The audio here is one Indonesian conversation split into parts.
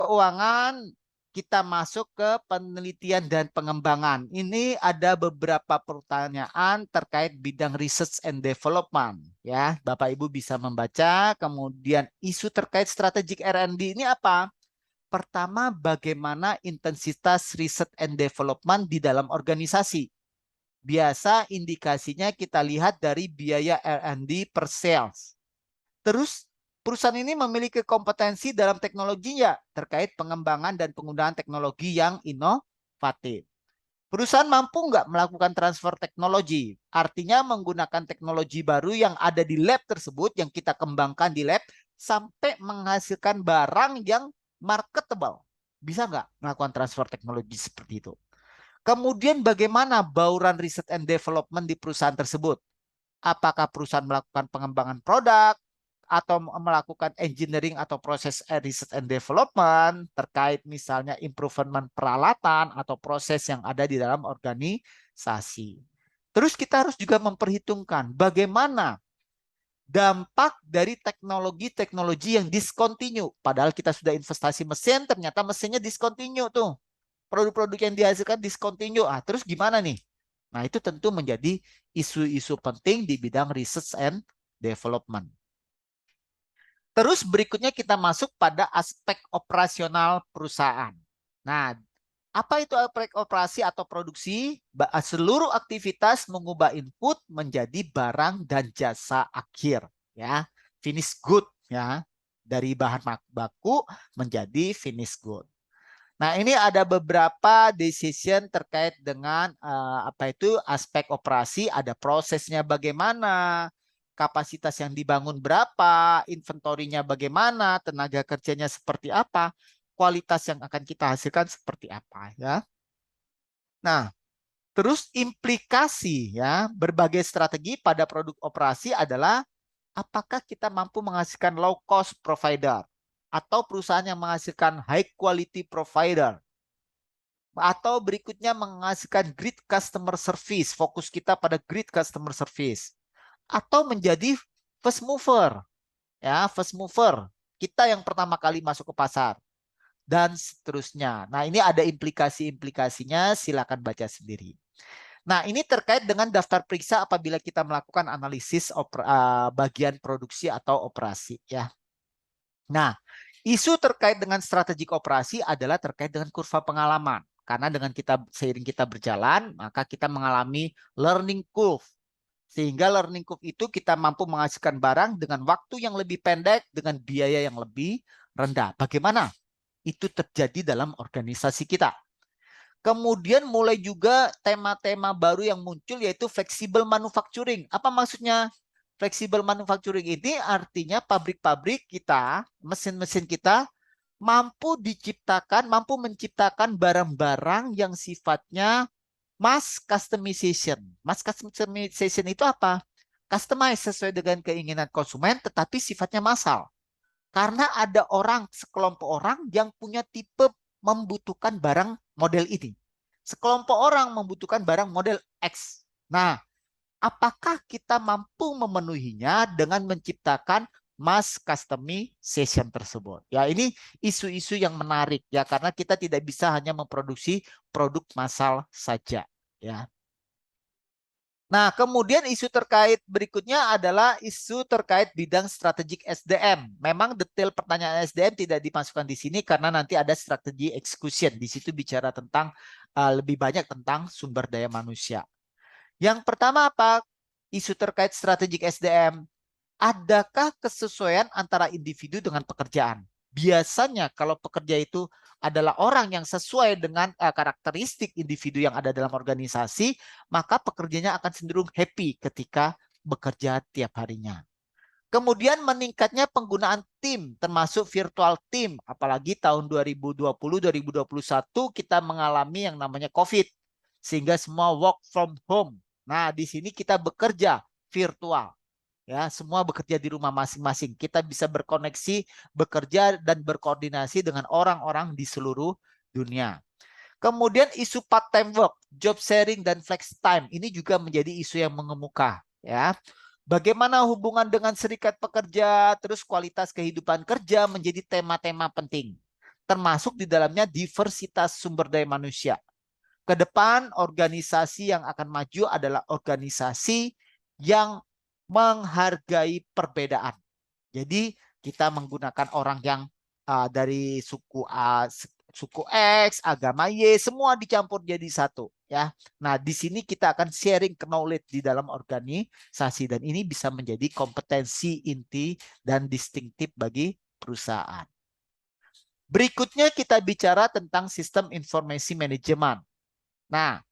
keuangan, kita masuk ke penelitian dan pengembangan. Ini ada beberapa pertanyaan terkait bidang research and development. Ya, Bapak Ibu bisa membaca. Kemudian isu terkait strategic R&D ini apa? Pertama, bagaimana intensitas riset and development di dalam organisasi. Biasa indikasinya kita lihat dari biaya R&D per sales. Terus perusahaan ini memiliki kompetensi dalam teknologinya terkait pengembangan dan penggunaan teknologi yang inovatif. Perusahaan mampu nggak melakukan transfer teknologi? Artinya menggunakan teknologi baru yang ada di lab tersebut, yang kita kembangkan di lab, sampai menghasilkan barang yang marketable. Bisa nggak melakukan transfer teknologi seperti itu? Kemudian bagaimana bauran riset and development di perusahaan tersebut? Apakah perusahaan melakukan pengembangan produk atau melakukan engineering atau proses research and development terkait misalnya improvement peralatan atau proses yang ada di dalam organisasi. Terus kita harus juga memperhitungkan bagaimana dampak dari teknologi-teknologi yang discontinue. Padahal kita sudah investasi mesin, ternyata mesinnya discontinue tuh. Produk-produk yang dihasilkan discontinue. Terus gimana nih? Nah, itu tentu menjadi isu-isu penting di bidang research and development. Terus berikutnya kita masuk pada aspek operasional perusahaan. Nah, apa itu aspek operasi atau produksi? Seluruh aktivitas mengubah input menjadi barang dan jasa akhir, ya, finish good, ya, dari bahan baku menjadi finish good. Nah, ini ada beberapa decision terkait dengan apa itu aspek operasi, ada prosesnya bagaimana, kapasitas yang dibangun berapa, inventorinya bagaimana, tenaga kerjanya seperti apa, kualitas yang akan kita hasilkan seperti apa, ya. Nah, terus implikasi, ya, berbagai strategi pada produk operasi adalah apakah kita mampu menghasilkan low cost provider atau perusahaan yang menghasilkan high quality provider, atau berikutnya menghasilkan great customer service, fokus kita pada great customer service, atau menjadi first mover, ya, first mover, kita yang pertama kali masuk ke pasar dan seterusnya. Nah, ini ada implikasi-implikasinya, silakan baca sendiri. Nah, ini terkait dengan daftar periksa apabila kita melakukan analisis bagian produksi atau operasi, ya. Nah, isu terkait dengan strategik operasi adalah terkait dengan kurva pengalaman. Karena dengan seiring kita berjalan, maka kita mengalami learning curve. Sehingga learning curve itu kita mampu menghasilkan barang dengan waktu yang lebih pendek, dengan biaya yang lebih rendah. Bagaimana itu terjadi dalam organisasi kita? Kemudian mulai juga tema-tema baru yang muncul, yaitu flexible manufacturing. Apa maksudnya? Flexible manufacturing ini artinya pabrik-pabrik kita, mesin-mesin kita mampu menciptakan barang-barang yang sifatnya mass customization. Mass customization itu apa? Customize sesuai dengan keinginan konsumen, tetapi sifatnya massal. Karena ada sekelompok orang yang punya tipe membutuhkan barang model ini. Sekelompok orang membutuhkan barang model X. Nah, apakah kita mampu memenuhinya dengan menciptakan mass customization tersebut? Ya, ini isu-isu yang menarik, ya, karena kita tidak bisa hanya memproduksi produk massal saja, ya. Nah, kemudian isu terkait berikutnya adalah isu terkait bidang strategik SDM. Memang detail pertanyaan SDM tidak dimasukkan di sini karena nanti ada strategi execution. Di situ bicara tentang lebih banyak tentang sumber daya manusia. Yang pertama apa? Isu terkait strategik SDM. Adakah kesesuaian antara individu dengan pekerjaan? Biasanya kalau pekerja itu adalah orang yang sesuai dengan karakteristik individu yang ada dalam organisasi, maka pekerjanya akan cenderung happy ketika bekerja tiap harinya. Kemudian meningkatnya penggunaan tim, termasuk virtual team, apalagi tahun 2020-2021 kita mengalami yang namanya COVID, sehingga semua work from home. Nah, di sini kita bekerja virtual. Ya, semua bekerja di rumah masing-masing. Kita bisa berkoneksi, bekerja dan berkoordinasi dengan orang-orang di seluruh dunia. Kemudian isu part-time work, job sharing dan flex time ini juga menjadi isu yang mengemuka, ya. Bagaimana hubungan dengan serikat pekerja, terus kualitas kehidupan kerja menjadi tema-tema penting. termasuk di dalamnya diversitas sumber daya manusia. Ke depan, organisasi yang akan maju adalah organisasi yang menghargai perbedaan. Jadi kita menggunakan orang yang dari suku A, suku X, agama Y, semua dicampur jadi satu, ya. Nah, di sini kita akan sharing knowledge di dalam organisasi dan ini bisa menjadi kompetensi inti dan distintif bagi perusahaan. Berikutnya kita bicara tentang sistem informasi manajemen. Nah,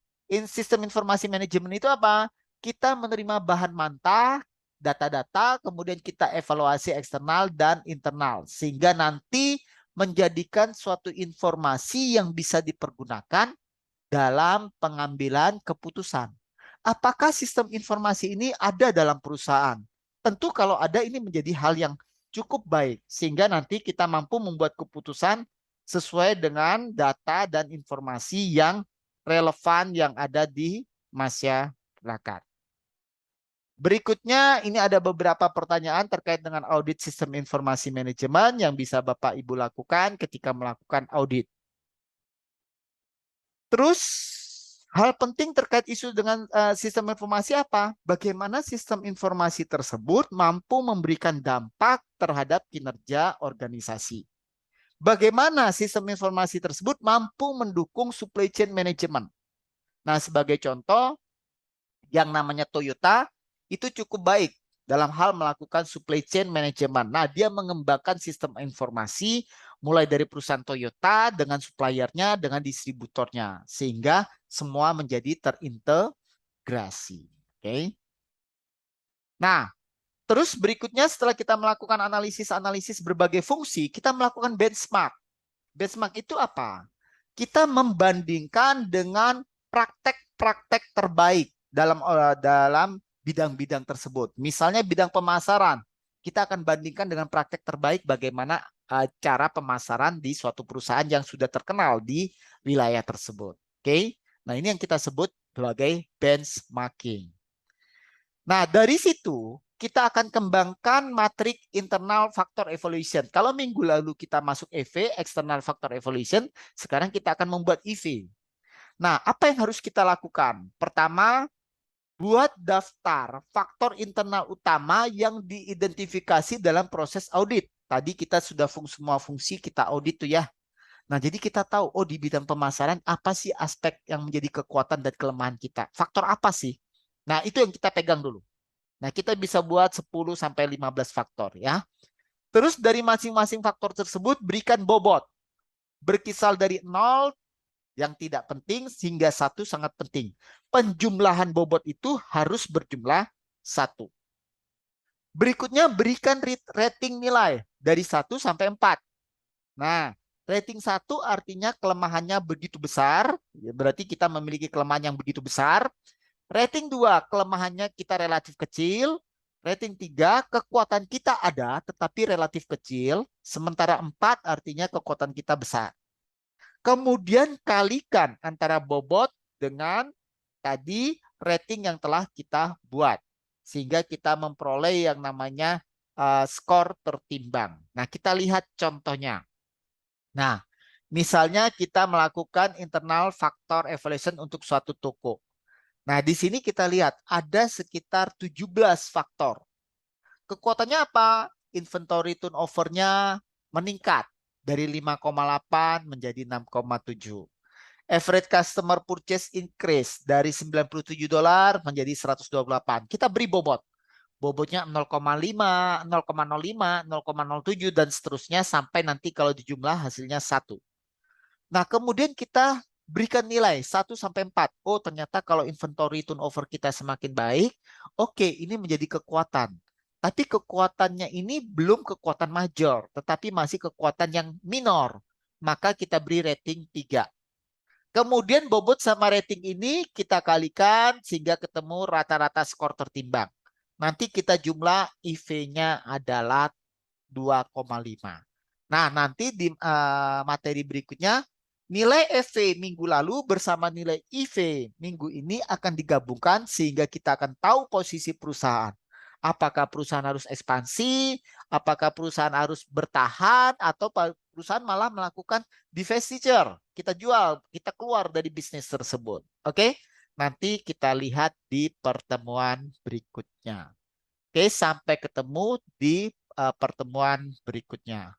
sistem informasi manajemen itu apa? Kita menerima bahan mentah, data-data, kemudian kita evaluasi eksternal dan internal. Sehingga nanti menjadikan suatu informasi yang bisa dipergunakan dalam pengambilan keputusan. Apakah sistem informasi ini ada dalam perusahaan? Tentu kalau ada ini menjadi hal yang cukup baik. Sehingga nanti kita mampu membuat keputusan sesuai dengan data dan informasi yang relevan yang ada di masyarakat. Berikutnya ini ada beberapa pertanyaan terkait dengan audit sistem informasi manajemen yang bisa Bapak Ibu lakukan ketika melakukan audit. Terus hal penting terkait isu dengan sistem informasi apa? Bagaimana sistem informasi tersebut mampu memberikan dampak terhadap kinerja organisasi? Bagaimana sistem informasi tersebut mampu mendukung supply chain management? Nah, sebagai contoh, yang namanya Toyota itu cukup baik dalam hal melakukan supply chain management. Nah, dia mengembangkan sistem informasi mulai dari perusahaan Toyota dengan suppliernya, dengan distributornya, sehingga semua menjadi terintegrasi. Oke. Nah, terus berikutnya setelah kita melakukan analisis-analisis berbagai fungsi, kita melakukan benchmark. Benchmark itu apa? Kita membandingkan dengan praktek-praktek terbaik dalam bidang-bidang tersebut. Misalnya bidang pemasaran, kita akan bandingkan dengan praktek terbaik bagaimana cara pemasaran di suatu perusahaan yang sudah terkenal di wilayah tersebut. Oke, nah ini yang kita sebut sebagai benchmarking. Nah, dari situ kita akan kembangkan matrik internal factor evaluation. Kalau minggu lalu kita masuk EV, external factor evaluation, sekarang kita akan membuat EV. Nah, apa yang harus kita lakukan? Pertama, buat daftar faktor internal utama yang diidentifikasi dalam proses audit. Tadi kita sudah semua fungsi kita audit tuh ya. Nah, jadi kita tahu, oh di bidang pemasaran apa sih aspek yang menjadi kekuatan dan kelemahan kita? Faktor apa sih? Nah, itu yang kita pegang dulu. Nah, kita bisa buat 10 sampai 15 faktor ya. Terus dari masing-masing faktor tersebut berikan bobot. Berkisar dari 0 yang tidak penting hingga 1 sangat penting. Penjumlahan bobot itu harus berjumlah 1. Berikutnya berikan rating nilai dari 1 sampai 4. Nah, rating 1 artinya kelemahannya begitu besar, berarti kita memiliki kelemahan yang begitu besar. Rating 2, kelemahannya kita relatif kecil. Rating 3, kekuatan kita ada tetapi relatif kecil. Sementara 4 artinya kekuatan kita besar. Kemudian kalikan antara bobot dengan tadi rating yang telah kita buat. Sehingga kita memperoleh yang namanya skor tertimbang. Nah, kita lihat contohnya. Nah, misalnya kita melakukan internal factor evaluation untuk suatu toko. Nah, di sini kita lihat ada sekitar 17 faktor. Kekuatannya apa? Inventory turnover-nya meningkat dari 5,8 menjadi 6,7. Average customer purchase increase dari $97 menjadi 128. Kita beri bobot. Bobotnya 0,5, 0,05, 0,07 dan seterusnya sampai nanti kalau dijumlah hasilnya 1. Nah, kemudian kita berikan nilai 1 sampai 4. Oh, ternyata kalau inventory turnover kita semakin baik, oke, ini menjadi kekuatan. Tapi kekuatannya ini belum kekuatan major, tetapi masih kekuatan yang minor. Maka kita beri rating 3. Kemudian bobot sama rating ini kita kalikan sehingga ketemu rata-rata skor tertimbang. Nanti kita jumlah IV-nya adalah 2,5. Nah, nanti di materi berikutnya nilai EV minggu lalu bersama nilai IV minggu ini akan digabungkan sehingga kita akan tahu posisi perusahaan. Apakah perusahaan harus ekspansi, apakah perusahaan harus bertahan, atau perusahaan malah melakukan divestiture. Kita jual, kita keluar dari bisnis tersebut. Oke, nanti kita lihat di pertemuan berikutnya. Oke, sampai ketemu di pertemuan berikutnya.